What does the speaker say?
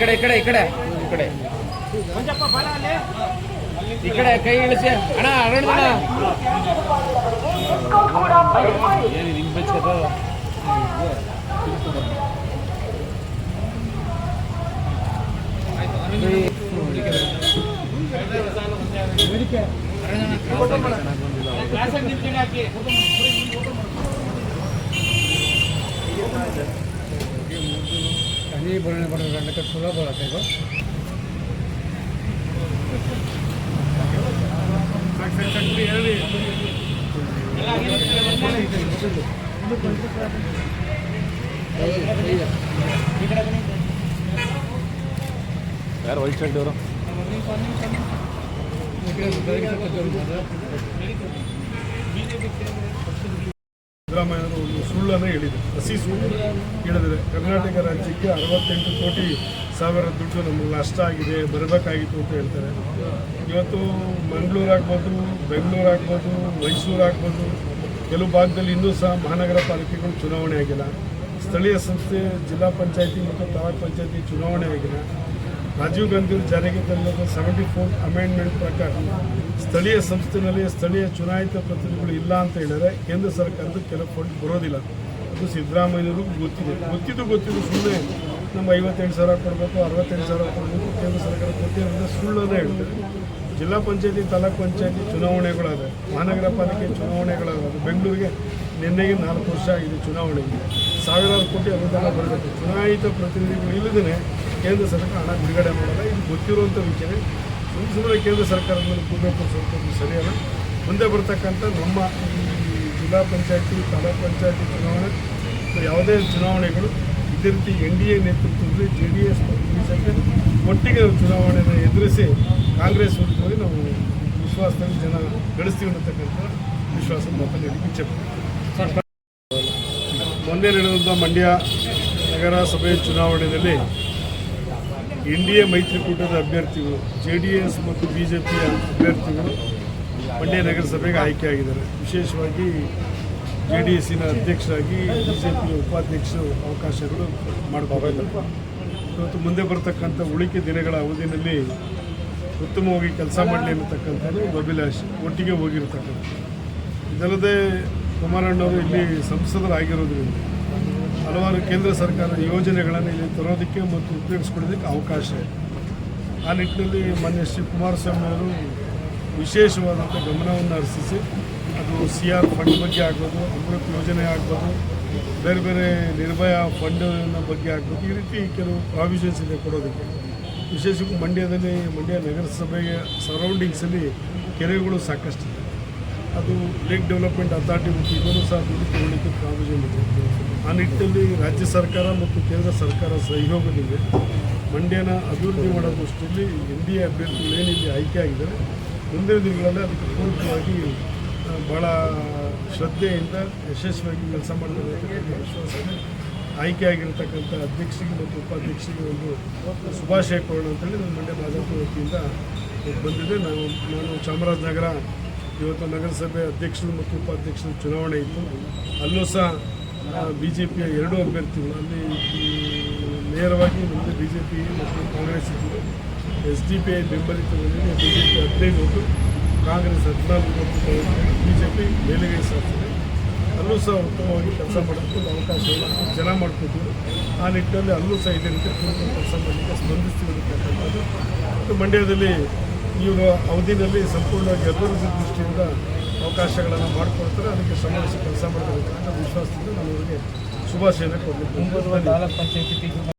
ಕಡೆ ಈ ಕಡೆ ಕೈ ಇಳಿಸಿ ಅಣ್ಣ ಅರಣ್ಯಣ್ಣ ಏನು ಹಿಂಗೆ ಬೆಚ್ಚದು ಹನಿ ಬರೋಣ ಬರೋಣ ಸುಲಭ ಬರುತ್ತೆ ಯಾರು ವೈಟ್ ಶರ್ಟ್ ಅವರು ಸಿದ್ದರಾಮಯ್ಯವರು ಒಂದು ಸುಳ್ಳನ್ನು ಹೇಳಿದರು, ಹಸಿ ಸುಳ್ಳು ಹೇಳಿದರೆ ಕರ್ನಾಟಕ ರಾಜ್ಯಕ್ಕೆ 68 ಕೋಟಿ ದುಡ್ಡು ನಮಗೆ ನಷ್ಟ ಆಗಿದೆ, ಬರಬೇಕಾಗಿತ್ತು ಅಂತ ಹೇಳ್ತಾರೆ. ಇವತ್ತು ಮಂಗಳೂರು ಆಗ್ಬೋದು, ಬೆಂಗಳೂರು ಆಗ್ಬೋದು, ಮೈಸೂರು ಆಗ್ಬೋದು, ಕೆಲವು ಭಾಗದಲ್ಲಿ ಇನ್ನೂ ಸಹ ಮಹಾನಗರ ಪಾಲಿಕೆಗಳು ಚುನಾವಣೆ ಆಗಿಲ್ಲ. ಸ್ಥಳೀಯ ಸಂಸ್ಥೆ ಜಿಲ್ಲಾ ಪಂಚಾಯತಿ ಮತ್ತು ತಾಲೂಕ್ ಪಂಚಾಯತಿ ಚುನಾವಣೆ ಆಗಿಲ್ಲ. ರಾಜೀವ್ ಗಾಂಧಿ ಜಾರಿಗೆ ತಂದ 74th ಅಮೆಂಡ್ಮೆಂಟ್ ಪ್ರಕಾರ ಸ್ಥಳೀಯ ಸಂಸ್ಥೆಯಲ್ಲಿ ಸ್ಥಳೀಯ ಚುನಾಯಿತ ಪ್ರತಿನಿಧಿಗಳು ಇಲ್ಲ ಅಂತ ಹೇಳಿದರೆ ಕೇಂದ್ರ ಸರ್ಕಾರದ ಕೆಲವು ಫಂಡ್ ಬರೋದಿಲ್ಲ. ಅದು ಸಿದ್ದರಾಮಯ್ಯವ್ರಿಗೂ ಗೊತ್ತಿದ್ದು ಸುಮ್ಮನೆ ನಮ್ಮ 58,000 ಕೊಡಬೇಕು, 68,000 ಕೊಡಬೇಕು, ಕೇಂದ್ರ ಸರ್ಕಾರ ಗೊತ್ತಿರೋದ್ರಿಂದ ಸುಳ್ಳನ್ನು ಹೇಳ್ತಾರೆ. ಜಿಲ್ಲಾ ಪಂಚಾಯತಿ ತಾಲೂಕ್ ಪಂಚಾಯತಿ ಚುನಾವಣೆಗಳಾದ, ಮಹಾನಗರ ಪಾಲಿಕೆ ಚುನಾವಣೆಗಳಾದ, ಬೆಂಗಳೂರಿಗೆ ನಿನ್ನೆಗೆ 4 ವರ್ಷ ಆಗಿದೆ ಚುನಾವಣೆಗೆ, ಸಾವಿರಾರು ಕೋಟಿ ಅನುದಾನ ಬರಬೇಕು. ಚುನಾಯಿತ ಪ್ರತಿನಿಧಿಗಳು ಇಲ್ಲದೇ ಕೇಂದ್ರ ಸರ್ಕಾರ ಹಣ ಬಿಡುಗಡೆ ಮಾಡಲ್ಲ. ಇದು ಗೊತ್ತಿರುವಂಥ ವಿಚಾರ. ಸುಮ್ಮನೆ ಕೇಂದ್ರ ಸರ್ಕಾರದ ಮೇಲೆ ಕೂಗಬೇಕು ತೋರಿಸುವಂಥದ್ದು ಸರಿಯಲ್ಲ. ಮುಂದೆ ಬರ್ತಕ್ಕಂಥ ನಮ್ಮ ಈ ಜಿಲ್ಲಾ ಪಂಚಾಯತಿ ತಾಲೂಕ್ ಪಂಚಾಯತಿ ಚುನಾವಣೆ ಯಾವುದೇ ಚುನಾವಣೆಗಳು ಇದೇ ರೀತಿ NDA ನೇತೃತ್ವದಲ್ಲಿ JDS ಮತ್ತು BJP ಒಟ್ಟಿಗೆ ಚುನಾವಣೆಯನ್ನು ಎದುರಿಸಿ ಕಾಂಗ್ರೆಸ್ ವಿರುದ್ಧವಾಗಿ ನಾವು ವಿಶ್ವಾಸದಲ್ಲಿ ಜನ ಗಳಿಸ್ತೀವಿ ಅನ್ನತಕ್ಕಂಥ ವಿಶ್ವಾಸ ಮಾತನಾಡಲಿಕ್ಕೆ ಇಚ್ಛೆಪಡ್ತೀವಿ. ಮೊನ್ನೆ ನಡೆದಂಥ ಮಂಡ್ಯ ನಗರಸಭೆ ಚುನಾವಣೆಯಲ್ಲಿ NDA ಮೈತ್ರಿಕೂಟದ ಅಭ್ಯರ್ಥಿಗಳು, JDS ಮತ್ತು BJPಯ ಅಭ್ಯರ್ಥಿಗಳು ಮಂಡ್ಯ ನಗರಸಭೆಗೆ ಆಯ್ಕೆಯಾಗಿದ್ದಾರೆ. ವಿಶೇಷವಾಗಿ JDSನ ಅಧ್ಯಕ್ಷರಾಗಿ BJPಯ ಉಪಾಧ್ಯಕ್ಷರು ಅವಕಾಶಗಳು ಮಾಡಿಕೊಂಡಿದ್ದಾರೆ. ಇವತ್ತು ಮುಂದೆ ಬರ್ತಕ್ಕಂಥ ಉಳಿಕೆ ದಿನಗಳ ಅವಧಿಯಲ್ಲಿ ಉತ್ತಮವಾಗಿ ಕೆಲಸ ಮಾಡಲಿ ಅನ್ನತಕ್ಕಂಥದ್ದು ಅಭಿಲಾಷೆ, ಒಟ್ಟಿಗೆ ಹೋಗಿರ್ತಕ್ಕಂಥ. ಇದಲ್ಲದೆ ಕುಮಾರಣ್ಣವರು ಇಲ್ಲಿ ಸಂಸದರಾಗಿರೋದ್ರಿಂದ ಹಲವಾರು ಕೇಂದ್ರ ಸರ್ಕಾರದ ಯೋಜನೆಗಳನ್ನು ಇಲ್ಲಿ ತರೋದಕ್ಕೆ ಮತ್ತು ಉಪಯೋಗಿಸ್ಕೊಳ್ಳೋದಕ್ಕೆ ಅವಕಾಶ ಇದೆ. ಆ ನಿಟ್ಟಿನಲ್ಲಿ ಮಾನ್ಯ ಶ್ರೀ ಕುಮಾರಸ್ವಾಮಿ ಅವರು ವಿಶೇಷವಾದಂಥ ಗಮನವನ್ನು ಹರಿಸಿ ಅದು CR ಫಂಡ್ ಬಗ್ಗೆ ಆಗ್ಬೋದು, ಅಮೃತ್ ಯೋಜನೆ ಆಗ್ಬೋದು, ಬೇರೆ ಬೇರೆ ನಿರ್ಭಯ ಫಂಡಿನ ಬಗ್ಗೆ ಆಗ್ಬೋದು, ಈ ರೀತಿ ಕೆಲವು ಪ್ರಾವಿಷನ್ಸ್ ಇದೆ ಕೊಡೋದಕ್ಕೆ. ವಿಶೇಷವಾಗಿ ಮಂಡ್ಯ ನಗರಸಭೆಯ ಸರೌಂಡಿಂಗ್ಸಲ್ಲಿ ಕೆರೆಗಳು ಸಾಕಷ್ಟಿದೆ. ಅದು ಲೇಕ್ ಡೆವಲಪ್ಮೆಂಟ್ ಅಥಾರಿಟಿ ಮತ್ತು ಇದನ್ನು ಸಹ ದುಡ್ಡು ತಗೊಳ್ಳಿಕ್ಕೆ ಪ್ರಾವಿಷನ್ ಇದೆ. ಆ ನಿಟ್ಟಿನಲ್ಲಿ ರಾಜ್ಯ ಸರ್ಕಾರ ಮತ್ತು ಕೇಂದ್ರ ಸರ್ಕಾರ ಸಹಯೋಗದಿಂದ ಮಂಡ್ಯನ ಅಭಿವೃದ್ಧಿ ಮಾಡೋ ದೃಷ್ಟಿಯಲ್ಲಿ NDA ಅಭ್ಯರ್ಥಿಗಳು ಏನಿಲ್ಲಿ ಆಯ್ಕೆ ಆಗಿದ್ದಾರೆ, ಮುಂದಿನ ದಿನಗಳಲ್ಲಿ ಅದಕ್ಕೆ ಪೂರಕವಾಗಿ ಭಾಳ ಶ್ರದ್ಧೆಯಿಂದ ಯಶಸ್ವಿಯಾಗಿ ಕೆಲಸ ಮಾಡ್ತಾರೆ ವಿಶ್ವಾಸ. ಆಯ್ಕೆ ಆಗಿರತಕ್ಕಂಥ ಅಧ್ಯಕ್ಷರಿಗೆ ಮತ್ತು ಉಪಾಧ್ಯಕ್ಷರಿಗೆ ಒಂದು ಶುಭಾಶಯ ಕೊಡೋಣ ಅಂತೇಳಿ ನಾನು ಮಂಡ್ಯ ಭಾಜಪ ವತಿಯಿಂದ ಬಂದಿದ್ದೆ. ನಾನು ಚಾಮರಾಜನಗರ ಇವತ್ತು ನಗರಸಭೆ ಅಧ್ಯಕ್ಷರು ಮತ್ತು ಉಪಾಧ್ಯಕ್ಷರು ಚುನಾವಣೆ ಇತ್ತು. ಅಲ್ಲೂ ಸಹ BJPಯ 2 ಅಭ್ಯರ್ಥಿಗಳು ಅಲ್ಲಿ ನೇರವಾಗಿ ನಮ್ಮದು BJP ಮತ್ತು ಕಾಂಗ್ರೆಸ್ ಇದ್ದರು. SDPI ಬೆಂಬಲಿತದಲ್ಲಿ BJP 15 vote, Congress 14 vote, BJP ಮೇಲುಗೈ ಸಾಧಿಸಿದೆ. ಅಲ್ಲೂ ಸಹ ಉತ್ತಮವಾಗಿ ಕೆಲಸ ಮಾಡೋದಕ್ಕೆ ಅವಕಾಶವನ್ನು ಜನ ಮಾಡಿಕೊಟ್ಟಿದ್ರು. ಆ ನಿಟ್ಟಿನಲ್ಲಿ ಅಲ್ಲೂ ಸಹ ಇದೇ ರೀತಿ ಕೆಲಸ ಮಾಡಲಿಕ್ಕೆ ಸ್ಪಂದಿಸ್ತಿರತಕ್ಕಂಥದ್ದು. ಮತ್ತು ಮಂಡ್ಯದಲ್ಲಿ ಇವರು ಅವಧಿಯಲ್ಲಿ ಸಂಪೂರ್ಣವಾಗಿ ಅಭಿವೃದ್ಧಿ ದೃಷ್ಟಿಯಿಂದ ಅವಕಾಶಗಳನ್ನು ಮಾಡಿಕೊಡ್ತಾರೆ. ಅದಕ್ಕೆ ಶ್ರಮಿಸಿ ಕೆಲಸ ಮಾಡಬೇಕಂತ ವಿಶ್ವಾಸದಿಂದ ನಾನು ಅವರಿಗೆ ಶುಭಾಶಯನ ಕೊಡಲಿಕ್ಕೆ